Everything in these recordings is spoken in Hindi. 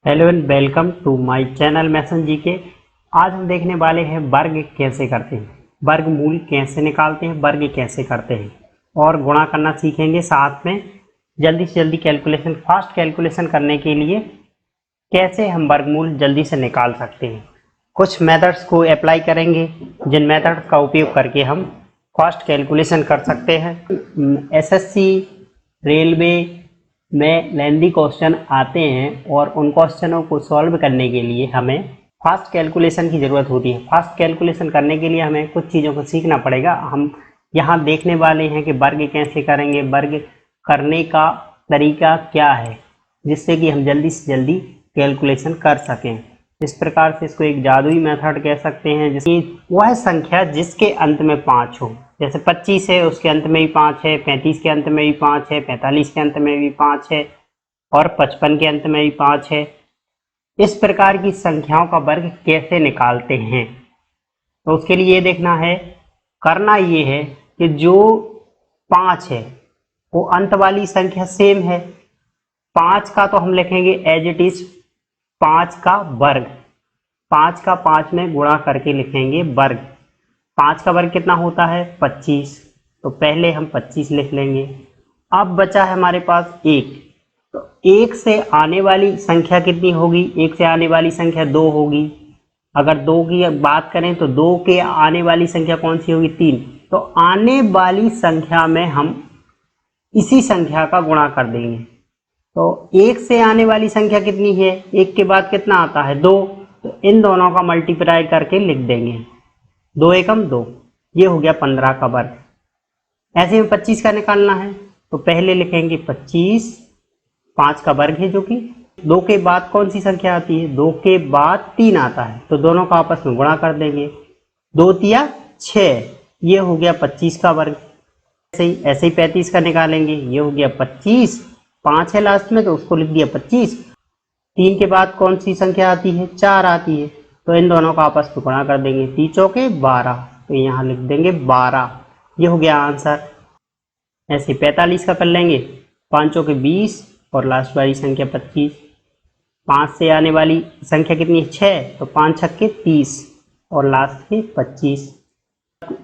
Hello and welcome to my channel मैसन जी के। आज हम देखने वाले हैं वर्ग कैसे करते हैं, वर्गमूल कैसे निकालते हैं, वर्ग कैसे करते हैं और गुणा करना सीखेंगे। साथ में जल्दी से जल्दी कैलकुलेशन, फास्ट कैलकुलेशन करने के लिए कैसे हम वर्गमूल जल्दी से निकाल सकते हैं। कुछ मेथड्स को अप्लाई करेंगे जिन मेथड्स का उपयोग करके हम फास्ट कैलकुलेशन कर सकते हैं। एसएससी, रेलवे में लेंदी क्वेश्चन आते हैं और उन क्वेश्चनों को सॉल्व करने के लिए हमें फास्ट कैलकुलेशन की ज़रूरत होती है। फास्ट कैलकुलेशन करने के लिए हमें कुछ चीज़ों को सीखना पड़ेगा। हम यहाँ देखने वाले हैं कि वर्ग कैसे करेंगे, वर्ग करने का तरीका क्या है, जिससे कि हम जल्दी से जल्दी कैलकुलेशन कर सकें। इस प्रकार से इसको एक जादुई मेथड कह सकते हैं, जिसकी वह संख्या जिसके अंत में 5 हो। जैसे 25 है, उसके अंत में भी 5 है, 35 के अंत में भी 5 है, 45 के अंत में भी 5 है और 55 के अंत में भी 5 है। इस प्रकार की संख्याओं का वर्ग कैसे निकालते हैं, तो उसके लिए ये देखना है, करना ये है कि जो 5 है वो अंत वाली संख्या सेम है। 5 का तो हम लिखेंगे एज इट इज 5 का वर्ग, 5 का 5 में गुणा करके लिखेंगे वर्ग। 5 का वर्ग कितना होता है? 25। तो पहले हम 25 लिख लेंगे। अब बचा है हमारे पास 1, तो 1 से आने वाली संख्या कितनी होगी? 1 से आने वाली संख्या 2 होगी। अगर 2 की बात करें तो 2 के आने वाली संख्या कौन सी होगी? 3। तो आने वाली संख्या में हम इसी संख्या का गुणा कर देंगे। तो 1 से आने वाली संख्या कितनी है? 1 के बाद कितना आता है? 2। तो इन दोनों का मल्टीप्लाई करके लिख देंगे, 2 एकम 2। ये हो गया 15 का वर्ग। ऐसे में 25 का निकालना है तो पहले लिखेंगे 25, 5 का वर्ग है, जो कि 2 के बाद कौन सी संख्या आती है? 2 के बाद 3 आता है, तो दोनों का आपस में गुणा कर देंगे। 2 तिया 6, ये हो गया 25 का वर्ग। ऐसे ही 35 का निकालेंगे, ये हो गया 25, 5 है लास्ट में तो उसको लिख दिया 25। 3 के बाद कौन सी संख्या आती है? 4 आती है, तो इन दोनों का आपस में गुणा कर देंगे। 3 चौके 12, तो यहाँ लिख देंगे 12। ये हो गया आंसर। ऐसे 45 का कर लेंगे, 5 चौके 20 और लास्ट वाली संख्या 25। 5 से आने वाली संख्या कितनी है? 6, तो 5 छक्के 30 और लास्ट में 25।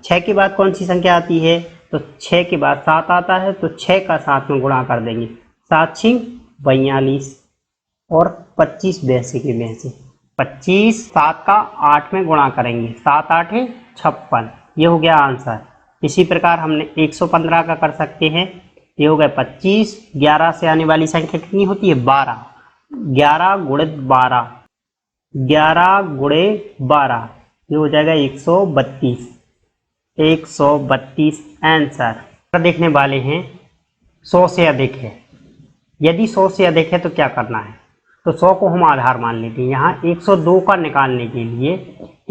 6 के बाद कौन सी संख्या आती है? तो 6 के बाद 7 आता है, तो 6 का 7 में गुणा कर देंगे। 7 छिंग 42 और 25 82 के 82। 25 7 का 8 में गुणा करेंगे, 7 8 56। ये हो गया आंसर। इसी प्रकार हमने 115 का कर सकते हैं। ये हो गया 25। 11 से आने वाली संख्या कितनी होती है? 12। 11 गुणित 12, 11 गुणे 12, ये हो जाएगा 132। 132 आंसर। देखने वाले हैं 100 से अधिक है। यदि 100 से अधिक है तो क्या करना है? तो 100 को हम आधार मान लेते हैं। यहाँ 102 का निकालने के लिए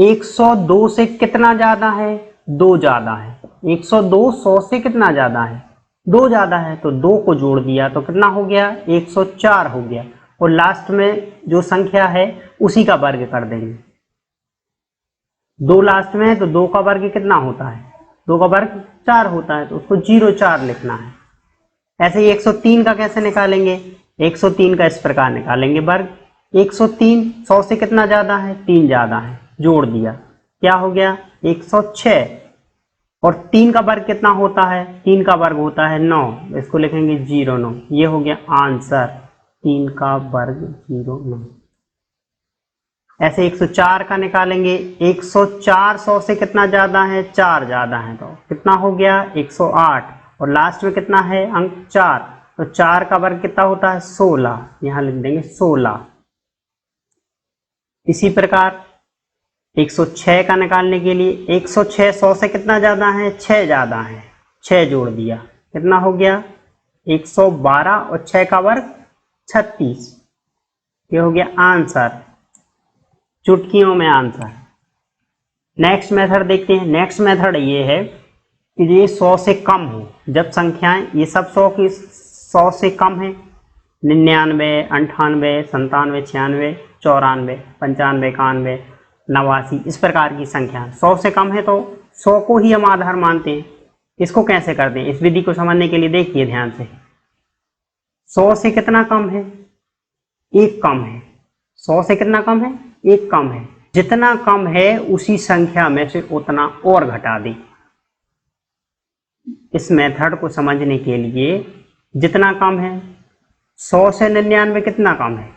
102 से कितना ज़्यादा है? 2 ज़्यादा है। 102 100 से कितना ज़्यादा है? 2 ज़्यादा है, तो 2 को जोड़ दिया तो कितना हो गया? 104 हो गया। और लास्ट में जो संख्या है उसी का वर्ग कर देंगे। 2 लास्ट में है तो 2 का वर्ग कितना होता है? 2 का वर्ग 4 होता है, तो उसको 04 लिखना है। ऐसे ही 103 का कैसे निकालेंगे? 103 का इस प्रकार निकालेंगे वर्ग। 103 100 से कितना ज़्यादा है? 3 ज़्यादा है, जोड़ दिया, क्या हो गया? 106। और 3 का वर्ग कितना होता है? 3 का वर्ग होता है 9, इसको लिखेंगे 09। ये हो गया आंसर, 3 का वर्ग 09। ऐसे 104 का निकालेंगे। 104 100 से कितना ज़्यादा है? 4 ज़्यादा है, तो कितना हो गया? 108। और लास्ट में कितना है? अंक 4, तो 4 का वर्ग कितना होता है? 16, यहाँ लिख देंगे 16। इसी प्रकार 106 का निकालने के लिए 106 100 से कितना ज़्यादा है? 6 ज़्यादा है, 6 जोड़ दिया, कितना हो गया? 112 और 6 का वर्ग 36। ये हो गया आंसर, चुटकियों में आंसर। नेक्स्ट मेथड देखते हैं। नेक्स्ट मेथड ये है कि ये 100 से कम हो। जब संख्याएं ये सब 100 से कम है, 99, 98, 97, 96, 94, 95, 91, 89, इस प्रकार की संख्या 100 से कम है तो 100 को ही हम आधार मानते हैं। इसको कैसे करते हैं, इस विधि को समझने के लिए देखिए ध्यान से। 100 से कितना कम है? 1 कम है, 100 से कितना कम है, 1 कम है। जितना कम है उसी संख्या में से उतना और घटा दें। इस मेथड को समझने के लिए जितना कम है, 100 से 99 कितना कम है,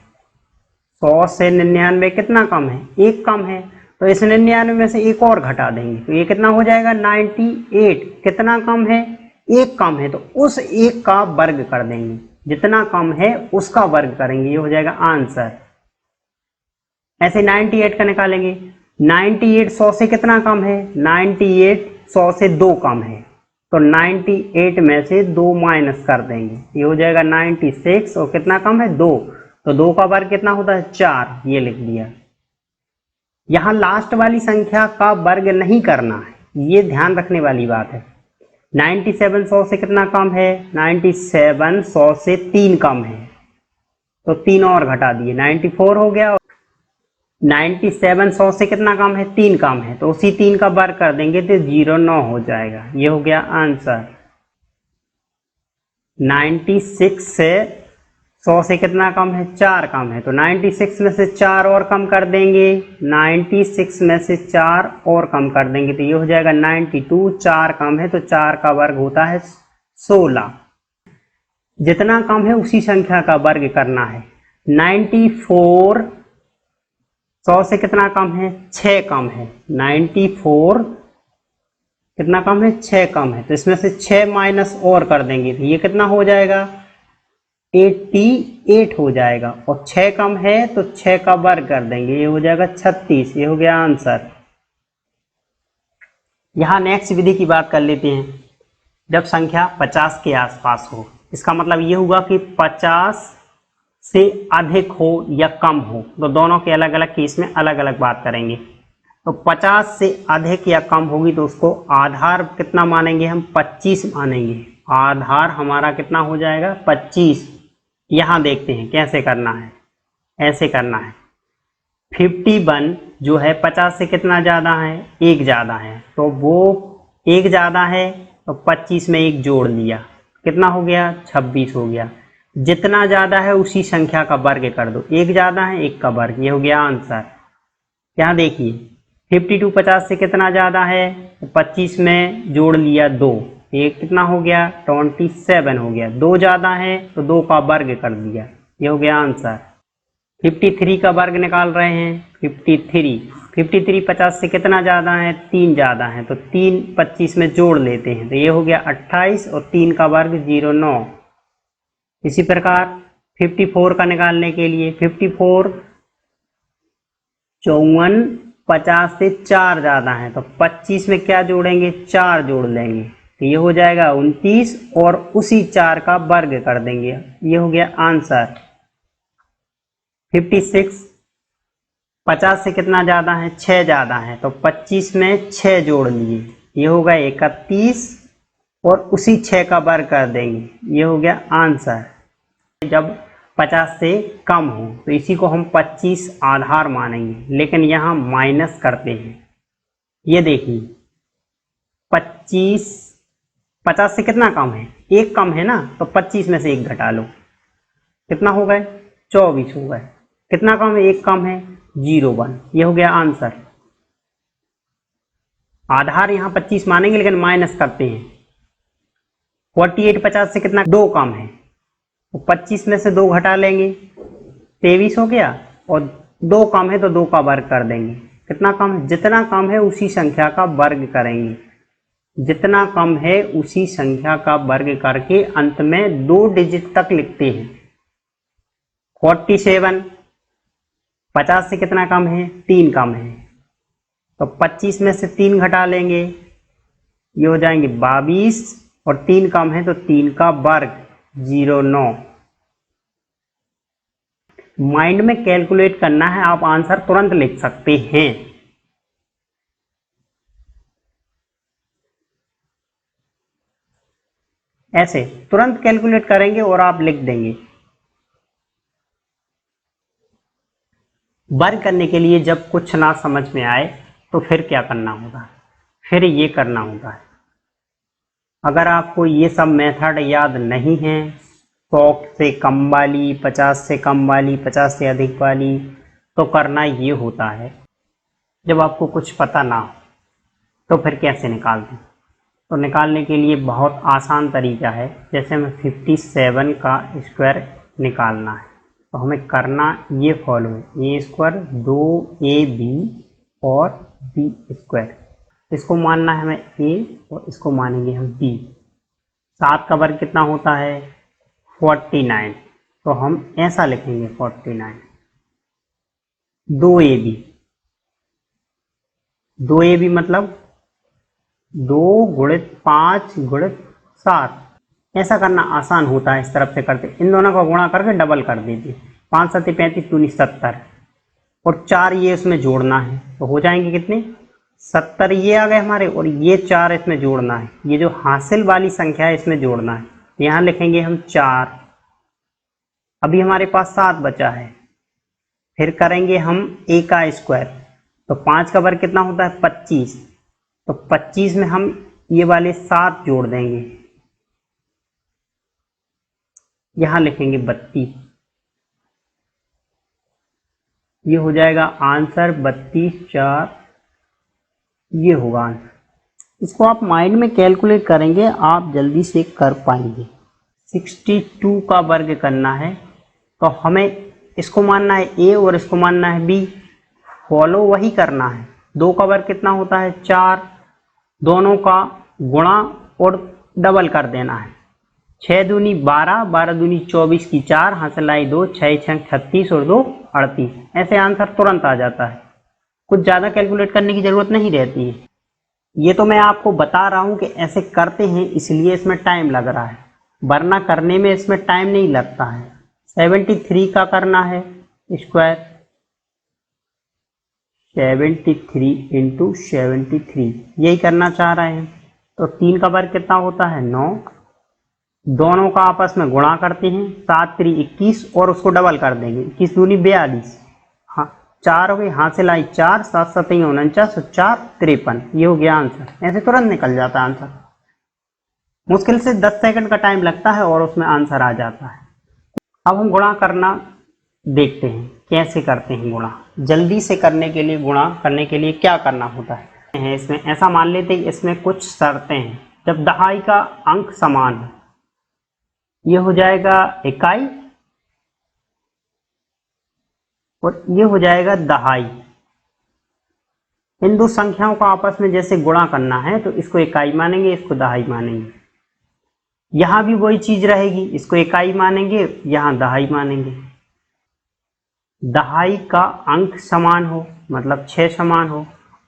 100 से 99 कितना कम है, 1 कम है। तो इस 99 में से एक और घटा देंगे तो ये कितना हो जाएगा, 98। कितना कम है, 1 कम है, तो उस 1 का वर्ग कर देंगे। जितना कम है उसका वर्ग करेंगे, ये हो जाएगा आंसर। ऐसे 98 का निकालेंगे। 98 100 से कितना कम है, 98 100 से 2 कम है, तो 98 में से 2 माइनस कर देंगे, ये हो जाएगा 96। और कितना कम है, 2, तो 2 का वर्ग कितना होता है, 4, ये लिख दिया। यहाँ लास्ट वाली संख्या का वर्ग नहीं करना है, ये ध्यान रखने वाली बात है। 97 100 से कितना कम है, 97 100 से 3 कम है, तो 3 और घटा दिए, 94 हो गया। 97 100 से कितना कम है, 3 कम है, तो उसी 3 का वर्ग कर देंगे तो 09 हो जाएगा, ये हो गया आंसर। 96 से 100 से कितना कम है, 4 कम है, तो 96 में से 4 और कम कर देंगे, 96 में से 4 और कम कर देंगे तो ये हो जाएगा 92। 4 कम है तो 4 का वर्ग होता है 16। जितना कम है उसी संख्या का वर्ग करना है। 94 100 से कितना कम है, 6 कम है, 94 कितना कम है, 6 कम है, तो इसमें से 6 माइनस और कर देंगे तो ये कितना हो जाएगा, 88 हो जाएगा। और 6 कम है तो 6 का वर्ग कर देंगे, ये हो जाएगा 36, ये हो गया आंसर। यहाँ नेक्स्ट विधि की बात कर लेते हैं। जब संख्या 50 के आसपास हो, इसका मतलब ये होगा कि 50 से अधिक हो या कम हो, तो दोनों के अलग अलग केस में अलग अलग बात करेंगे। तो 50 से अधिक या कम होगी तो उसको आधार कितना मानेंगे हम, 25 मानेंगे। आधार हमारा कितना हो जाएगा, 25। यहाँ देखते हैं कैसे करना है, ऐसे करना है। 51 जो है 50 से कितना ज़्यादा है, 1 ज़्यादा है, तो वो 1 ज़्यादा है तो 25 में 1 जोड़ लिया, कितना हो गया, 26 हो गया। जितना ज़्यादा है उसी संख्या का वर्ग कर दो, 1 ज़्यादा है 1 का वर्ग, ये हो गया आंसर। यहाँ देखिए 52 50 से कितना ज़्यादा है, तो 25 में जोड़ लिया 2, एक कितना हो गया, 27 हो गया। 2 ज़्यादा है तो 2 का वर्ग कर दिया, ये हो गया आंसर। 53 का वर्ग निकाल रहे हैं। 53 50 से कितना ज़्यादा है, 3 ज़्यादा है, तो 3 25 में जोड़ लेते हैं तो ये हो गया 28 और 3 का वर्ग 09। इसी प्रकार 54 का निकालने के लिए 54 54 50 से 4 ज़्यादा है, तो 25 में क्या जोड़ेंगे, 4 जोड़ लेंगे तो ये हो जाएगा 29 और उसी 4 का वर्ग कर देंगे, ये हो गया आंसर। 56 50 से कितना ज़्यादा है, 6 ज़्यादा है, तो 25 में 6 जोड़ लिए, ये हो गया 31 और उसी 6 का वर्ग कर देंगे, ये हो गया आंसर। जब 50 से कम हो तो इसी को हम 25 आधार मानेंगे, लेकिन यहाँ माइनस करते हैं। ये देखिए 25 50 से कितना कम है, 1 कम है ना, तो 25 में से 1 घटा लो, कितना हो गए, 24 हो गए। कितना कम है, 1 कम है, 01, ये हो गया आंसर। आधार यहाँ 25 मानेंगे लेकिन माइनस करते हैं। 48 50 से कितना, 2 कम है, तो 25 में से 2 घटा लेंगे, 23 हो गया। और 2 कम है तो 2 का वर्ग कर देंगे, कितना कम है, जितना कम है उसी संख्या का वर्ग करेंगे। जितना कम है उसी संख्या का वर्ग करके अंत में 2 डिजिट तक लिखते हैं। 47 50 से कितना कम है, 3 कम है, तो 25 में से 3 घटा लेंगे, ये हो जाएंगे 22 और 3 कम है तो 3 का वर्ग 09। माइंड में कैलकुलेट करना है, आप आंसर तुरंत लिख सकते हैं। ऐसे तुरंत कैलकुलेट करेंगे और आप लिख देंगे। वर्ग करने के लिए जब कुछ ना समझ में आए तो फिर क्या करना होगा, फिर ये करना होगा। अगर आपको ये सब मेथड याद नहीं है, 100 से कम वाली, 50 से कम वाली, 50 से अधिक वाली, तो करना ये होता है, जब आपको कुछ पता ना हो तो फिर कैसे निकालते हैं। तो निकालने के लिए बहुत आसान तरीका है। जैसे हमें 57 का स्क्वायर निकालना है तो हमें करना ये फॉलो है, ए स्क्वायर 2ab और बी स्क्वायर। इसको मानना है हमें ए और इसको मानेंगे हम बी। 7 का वर्ग कितना होता है 49, तो हम ऐसा लिखेंगे 49। 2ab मतलब 2 गुणित 5 गुणित 7। ऐसा करना आसान होता है, इस तरफ से करते इन दोनों का गुणा करके डबल कर देते। 5 7 35 दूनी 70 और 4 ये इसमें जोड़ना है तो हो जाएंगे कितने 70 ये आ गए हमारे, और ये 4 इसमें जोड़ना है। ये जो हासिल वाली संख्या है इसमें जोड़ना है, तो यहाँ लिखेंगे हम 4। अभी हमारे पास 7 बचा है, फिर करेंगे हम a का स्क्वायर, तो 5 का वर्ग कितना होता है 25, तो 25 में हम ये वाले 7 जोड़ देंगे, यहां लिखेंगे 32। ये हो जाएगा आंसर 32 4, ये होगा आंसर। इसको आप माइंड में कैलकुलेट करेंगे, आप जल्दी से कर पाएंगे। 62 का वर्ग करना है तो हमें इसको मानना है ए और इसको मानना है बी, फॉलो वही करना है। 2 का वर्ग कितना होता है 4, दोनों का गुणा और डबल कर देना है। 6 दूनी 12, 12 दूनी 24 की 4, हासिल आई 2, 6 6 36 और 2 38। ऐसे आंसर तुरंत आ जाता है, कुछ ज़्यादा कैलकुलेट करने की ज़रूरत नहीं रहती है। ये तो मैं आपको बता रहा हूँ कि ऐसे करते हैं इसलिए इसमें टाइम लग रहा है, वरना करने में इसमें टाइम नहीं लगता है। 73 का करना है स्क्वायर, 73 इंटू 73 यही करना चाह रहे हैं। तो 3 का वर्ग कितना होता है 9, दोनों का आपस में गुणा करते हैं, 7 3 21 और उसको डबल कर देंगे, 21 दूनी 42, हाँ 4 हो गई, हासिल आई 4, 7 7 49 और 4 53। ये हो गया आंसर। ऐसे तुरंत निकल जाता है आंसर, मुश्किल से 10 सेकंड का टाइम लगता है और उसमें आंसर आ जाता है। अब हम गुणा करना देखते हैं कैसे करते हैं गुणा। जल्दी से करने के लिए, गुणा करने के लिए क्या करना होता है, इसमें ऐसा मान लेते हैं इसमें कुछ शर्तें हैं। जब दहाई का अंक समान हो, ये हो जाएगा इकाई और ये हो जाएगा दहाई। इन दो संख्याओं को आपस में जैसे गुणा करना है तो इसको इकाई मानेंगे, इसको दहाई मानेंगे। यहां भी वही चीज रहेगी, इसको इकाई मानेंगे, यहां दहाई मानेंगे। दहाई का अंक समान हो मतलब 6 समान हो,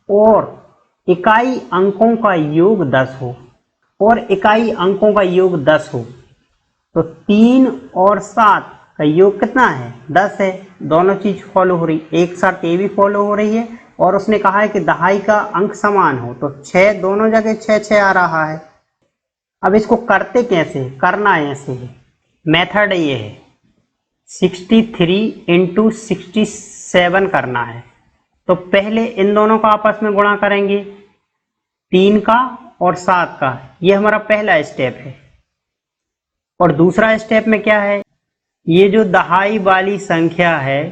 और इकाई अंकों का योग 10 हो, और इकाई अंकों का योग 10 हो, तो 3 और 7 का योग कितना है 10 है। दोनों चीज फॉलो हो रही, एक साथ ये भी फॉलो हो रही है, और उसने कहा है कि दहाई का अंक समान हो, तो 6 दोनों जगह 6 6 आ रहा है। अब इसको करते कैसे, करना ऐसे है, मेथड ये है, 63 इंटू 67 करना है। तो पहले इन दोनों का आपस में गुणा करेंगे, 3 का और 7 का, ये हमारा पहला स्टेप है। और दूसरा स्टेप में क्या है, ये जो दहाई वाली संख्या है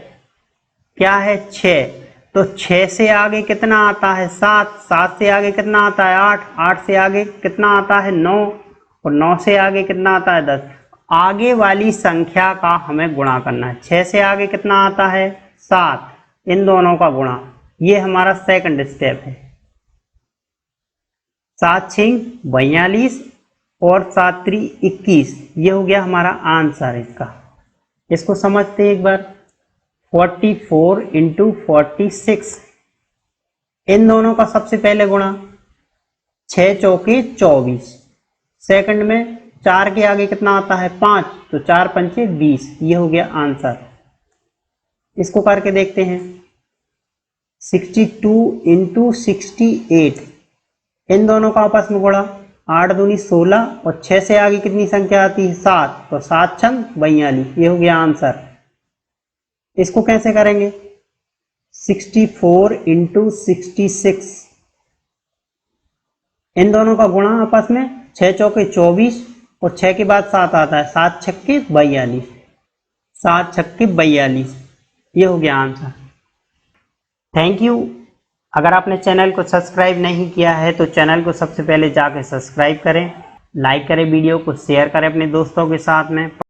क्या है 6, तो 6 से आगे कितना आता है 7, 7 से आगे कितना आता है 8, 8 से आगे कितना आता है 9, और 9 से आगे कितना आता है 10। आगे वाली संख्या का हमें गुणा करना है। 6 से आगे कितना आता है 7, इन दोनों का गुणा, ये हमारा सेकंड स्टेप है। 7 6 42 और 7 3 21, ये हो गया हमारा आंसर इसका। इसको समझते एक बार, 44 इंटू 46, इन दोनों का सबसे पहले गुणा, 6 चौके 24, सेकंड में 4 के आगे कितना आता है 5, तो 4 पंचे 20, ये हो गया आंसर। इसको करके देखते हैं, 62 इंटू 68, इन दोनों का आपस में गुणा, 8 दूनी 16 और 6 से आगे कितनी संख्या आती है 7, तो 7 छंग 42, ये हो गया आंसर। इसको कैसे करेंगे, 64 इंटू 66, इन दोनों का गुणा आपस में, 6 चौके 24 और 6 के बाद 7 आता है, 7 छक्के 42, 7 छक्के 42, ये हो गया आंसर। Thank you. अगर आपने चैनल को सब्सक्राइब नहीं किया है तो चैनल को सबसे पहले जाकर सब्सक्राइब करें, लाइक करें, वीडियो को शेयर करें अपने दोस्तों के साथ में।